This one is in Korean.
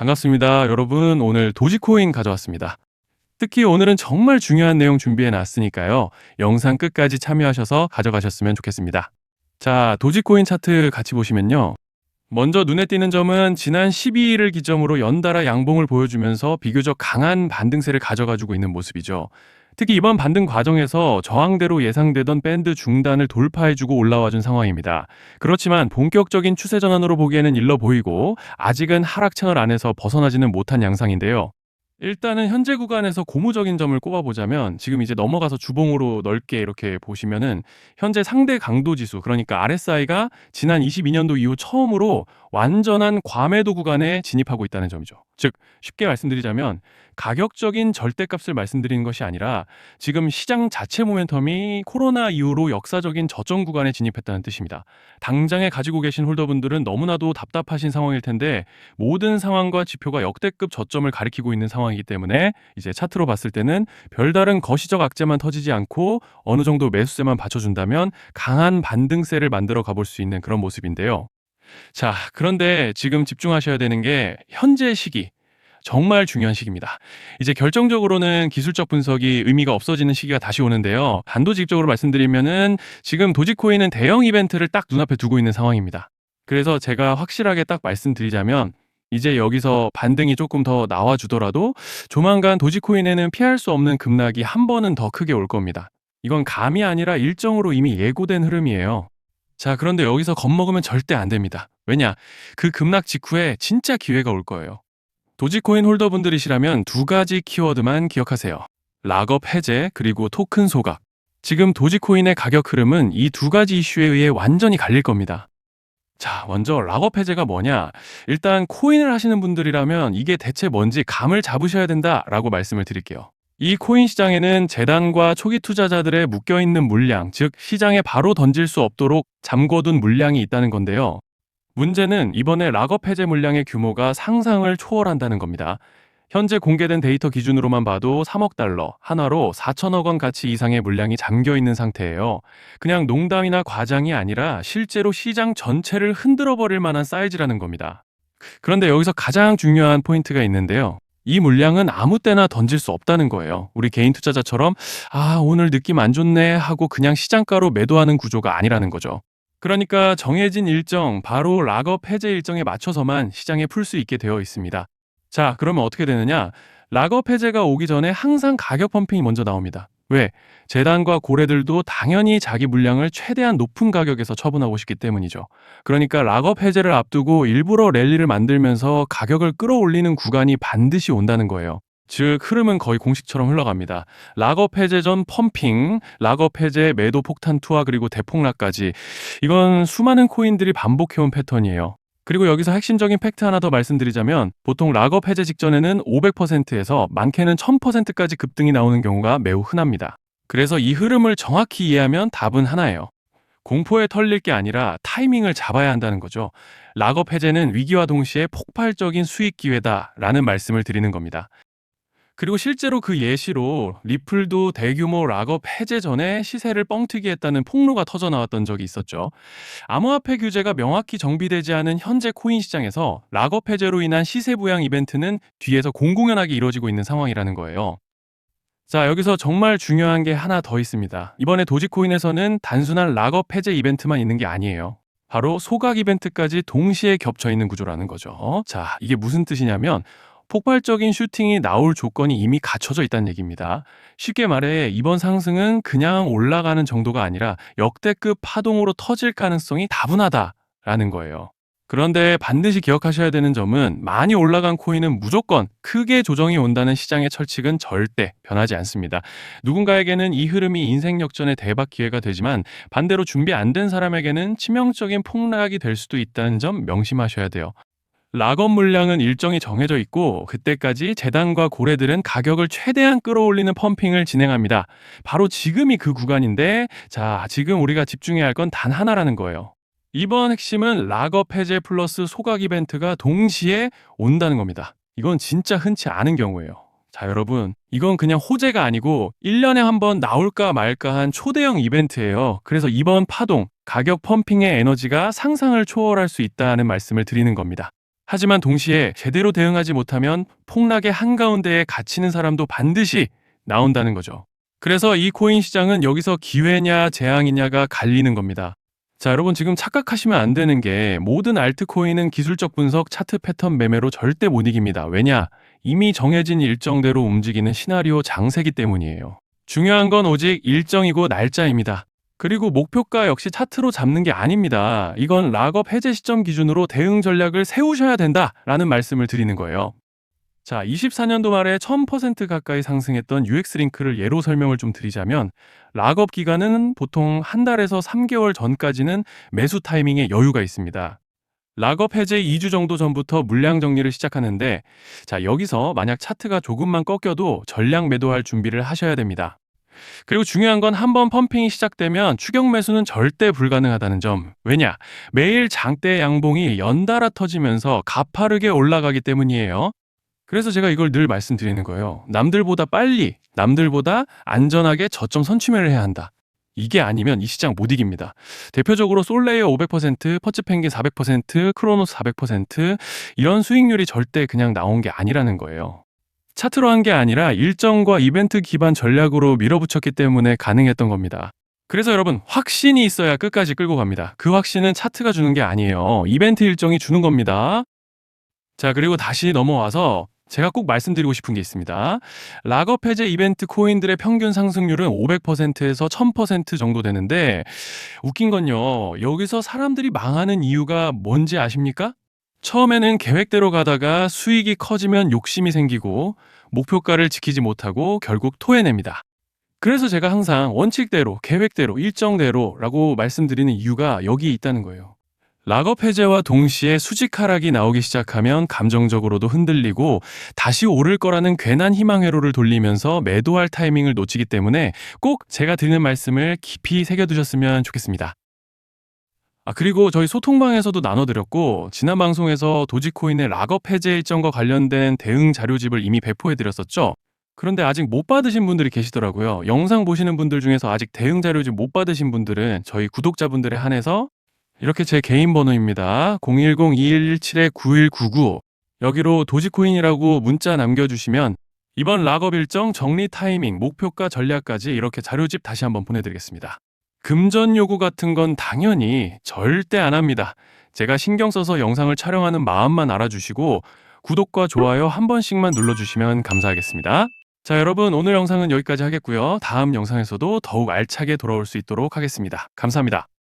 반갑습니다. 여러분, 오늘 도지코인 가져왔습니다. 특히 오늘은 정말 중요한 내용 준비해 놨으니까요. 영상 끝까지 참여하셔서 가져가셨으면 좋겠습니다. 자, 도지코인 차트 같이 보시면요. 먼저 눈에 띄는 점은 지난 12일을 기점으로 연달아 양봉을 보여주면서 비교적 강한 반등세를 가져가지고 있는 모습이죠. 특히 이번 반등 과정에서 저항대로 예상되던 밴드 중단을 돌파해주고 올라와준 상황입니다. 그렇지만 본격적인 추세 전환으로 보기에는 일러 보이고 아직은 하락 채널 안에서 벗어나지는 못한 양상인데요. 일단은 현재 구간에서 고무적인 점을 꼽아보자면 지금 이제 넘어가서 주봉으로 넓게 이렇게 보시면은 현재 상대 강도 지수, 그러니까 RSI가 지난 22년도 이후 처음으로 완전한 과매도 구간에 진입하고 있다는 점이죠. 즉 쉽게 말씀드리자면 가격적인 절대값을 말씀드리는 것이 아니라 지금 시장 자체 모멘텀이 코로나 이후로 역사적인 저점 구간에 진입했다는 뜻입니다. 당장에 가지고 계신 홀더분들은 너무나도 답답하신 상황일 텐데 모든 상황과 지표가 역대급 저점을 가리키고 있는 상황이기 때문에 이제 차트로 봤을 때는 별다른 거시적 악재만 터지지 않고 어느 정도 매수세만 받쳐준다면 강한 반등세를 만들어 가볼 수 있는 그런 모습인데요. 자, 그런데 지금 집중하셔야 되는 게 현재 시기. 정말 중요한 시기입니다. 이제 결정적으로는 기술적 분석이 의미가 없어지는 시기가 다시 오는데요. 단도직입적으로 말씀드리면은 지금 도지코인은 대형 이벤트를 딱 눈앞에 두고 있는 상황입니다. 그래서 제가 확실하게 딱 말씀드리자면 이제 여기서 반등이 조금 더 나와주더라도 조만간 도지코인에는 피할 수 없는 급락이 한 번은 더 크게 올 겁니다. 이건 감이 아니라 일정으로 이미 예고된 흐름이에요. 자, 그런데 여기서 겁먹으면 절대 안 됩니다. 왜냐? 그 급락 직후에 진짜 기회가 올 거예요. 도지코인 홀더분들이시라면 두 가지 키워드만 기억하세요. 락업 해제 그리고 토큰 소각. 지금 도지코인의 가격 흐름은 이 두 가지 이슈에 의해 완전히 갈릴 겁니다. 자, 먼저 락업 해제가 뭐냐? 일단 코인을 하시는 분들이라면 이게 대체 뭔지 감을 잡으셔야 된다라고 말씀을 드릴게요. 이 코인 시장에는 재단과 초기 투자자들의 묶여있는 물량, 즉 시장에 바로 던질 수 없도록 잠궈둔 물량이 있다는 건데요. 문제는 이번에 락업 해제 물량의 규모가 상상을 초월한다는 겁니다. 현재 공개된 데이터 기준으로만 봐도 3억 달러, 한화로 4천억 원 가치 이상의 물량이 잠겨 있는 상태예요. 그냥 농담이나 과장이 아니라 실제로 시장 전체를 흔들어 버릴 만한 사이즈라는 겁니다. 그런데 여기서 가장 중요한 포인트가 있는데요. 이 물량은 아무 때나 던질 수 없다는 거예요. 우리 개인 투자자처럼 오늘 느낌 안 좋네 하고 그냥 시장가로 매도하는 구조가 아니라는 거죠. 그러니까 정해진 일정, 바로 락업 해제 일정에 맞춰서만 시장에 풀 수 있게 되어 있습니다. 자, 그러면 어떻게 되느냐? 락업 해제가 오기 전에 항상 가격 펌핑이 먼저 나옵니다. 왜? 재단과 고래들도 당연히 자기 물량을 최대한 높은 가격에서 처분하고 싶기 때문이죠. 그러니까 락업 해제를 앞두고 일부러 랠리를 만들면서 가격을 끌어올리는 구간이 반드시 온다는 거예요. 즉 흐름은 거의 공식처럼 흘러갑니다. 락업 해제 전 펌핑, 락업 해제 매도 폭탄 투하 그리고 대폭락까지 이건 수많은 코인들이 반복해온 패턴이에요. 그리고 여기서 핵심적인 팩트 하나 더 말씀드리자면 보통 락업 해제 직전에는 500%에서 많게는 1000%까지 급등이 나오는 경우가 매우 흔합니다. 그래서 이 흐름을 정확히 이해하면 답은 하나예요. 공포에 털릴 게 아니라 타이밍을 잡아야 한다는 거죠. 락업 해제는 위기와 동시에 폭발적인 수익 기회다라는 말씀을 드리는 겁니다. 그리고 실제로 그 예시로 리플도 대규모 락업 해제 전에 시세를 뻥튀기 했다는 폭로가 터져 나왔던 적이 있었죠. 암호화폐 규제가 명확히 정비되지 않은 현재 코인 시장에서 락업 해제로 인한 시세 부양 이벤트는 뒤에서 공공연하게 이루어지고 있는 상황이라는 거예요. 자, 여기서 정말 중요한 게 하나 더 있습니다. 이번에 도지코인에서는 단순한 락업 해제 이벤트만 있는 게 아니에요. 바로 소각 이벤트까지 동시에 겹쳐 있는 구조라는 거죠. 자, 이게 무슨 뜻이냐면 폭발적인 슈팅이 나올 조건이 이미 갖춰져 있다는 얘기입니다. 쉽게 말해 이번 상승은 그냥 올라가는 정도가 아니라 역대급 파동으로 터질 가능성이 다분하다라는 거예요. 그런데 반드시 기억하셔야 되는 점은 많이 올라간 코인은 무조건 크게 조정이 온다는 시장의 철칙은 절대 변하지 않습니다. 누군가에게는 이 흐름이 인생 역전의 대박 기회가 되지만 반대로 준비 안 된 사람에게는 치명적인 폭락이 될 수도 있다는 점 명심하셔야 돼요. 락업 물량은 일정이 정해져 있고 그때까지 재단과 고래들은 가격을 최대한 끌어올리는 펌핑을 진행합니다. 바로 지금이 그 구간인데 자, 지금 우리가 집중해야 할 건 단 하나라는 거예요. 이번 핵심은 락업 해제 플러스 소각 이벤트가 동시에 온다는 겁니다. 이건 진짜 흔치 않은 경우예요. 자, 여러분, 이건 그냥 호재가 아니고 1년에 한 번 나올까 말까 한 초대형 이벤트예요. 그래서 이번 파동, 가격 펌핑의 에너지가 상상을 초월할 수 있다는 말씀을 드리는 겁니다. 하지만 동시에 제대로 대응하지 못하면 폭락의 한가운데에 갇히는 사람도 반드시 나온다는 거죠. 그래서 이 코인 시장은 여기서 기회냐 재앙이냐가 갈리는 겁니다. 자, 여러분 지금 착각하시면 안 되는 게 모든 알트코인은 기술적 분석, 차트 패턴 매매로 절대 못 이깁니다. 왜냐? 이미 정해진 일정대로 움직이는 시나리오 장세기 때문이에요. 중요한 건 오직 일정이고 날짜입니다. 그리고 목표가 역시 차트로 잡는 게 아닙니다. 이건 락업 해제 시점 기준으로 대응 전략을 세우셔야 된다라는 말씀을 드리는 거예요. 자, 24년도 말에 1000% 가까이 상승했던 UX링크를 예로 설명을 좀 드리자면 락업 기간은 보통 한 달에서 3개월 전까지는 매수 타이밍에 여유가 있습니다. 락업 해제 2주 정도 전부터 물량 정리를 시작하는데 자, 여기서 만약 차트가 조금만 꺾여도 전량 매도할 준비를 하셔야 됩니다. 그리고 중요한 건 한번 펌핑이 시작되면 추격 매수는 절대 불가능하다는 점. 왜냐? 매일 장대 양봉이 연달아 터지면서 가파르게 올라가기 때문이에요. 그래서 제가 이걸 늘 말씀드리는 거예요. 남들보다 빨리, 남들보다 안전하게 저점 선취매를 해야 한다. 이게 아니면 이 시장 못 이깁니다. 대표적으로 솔레이어 500%, 퍼츠펭귄 400%, 크로노스 400% 이런 수익률이 절대 그냥 나온 게 아니라는 거예요. 차트로 한 게 아니라 일정과 이벤트 기반 전략으로 밀어붙였기 때문에 가능했던 겁니다. 그래서 여러분, 확신이 있어야 끝까지 끌고 갑니다. 그 확신은 차트가 주는 게 아니에요. 이벤트 일정이 주는 겁니다. 자, 그리고 다시 넘어와서 제가 꼭 말씀드리고 싶은 게 있습니다. 락업 해제 이벤트 코인들의 평균 상승률은 500%에서 1000% 정도 되는데 웃긴 건요. 여기서 사람들이 망하는 이유가 뭔지 아십니까? 처음에는 계획대로 가다가 수익이 커지면 욕심이 생기고 목표가를 지키지 못하고 결국 토해냅니다. 그래서 제가 항상 원칙대로, 계획대로, 일정대로라고 말씀드리는 이유가 여기 있다는 거예요. 락업 해제와 동시에 수직 하락이 나오기 시작하면 감정적으로도 흔들리고 다시 오를 거라는 괜한 희망 회로를 돌리면서 매도할 타이밍을 놓치기 때문에 꼭 제가 드리는 말씀을 깊이 새겨두셨으면 좋겠습니다. 그리고 저희 소통방에서도 나눠드렸고 지난 방송에서 도지코인의 락업 해제 일정과 관련된 대응 자료집을 이미 배포해드렸었죠. 그런데 아직 못 받으신 분들이 계시더라고요. 영상 보시는 분들 중에서 아직 대응 자료집 못 받으신 분들은 저희 구독자분들에 한해서 이렇게 제 개인 번호입니다. 010-2117-9199 여기로 도지코인이라고 문자 남겨주시면 이번 락업 일정 정리 타이밍, 목표가 전략까지 이렇게 자료집 다시 한번 보내드리겠습니다. 금전 요구 같은 건 당연히 절대 안 합니다. 제가 신경 써서 영상을 촬영하는 마음만 알아주시고 구독과 좋아요 한 번씩만 눌러주시면 감사하겠습니다. 자, 여러분 오늘 영상은 여기까지 하겠고요. 다음 영상에서도 더욱 알차게 돌아올 수 있도록 하겠습니다. 감사합니다.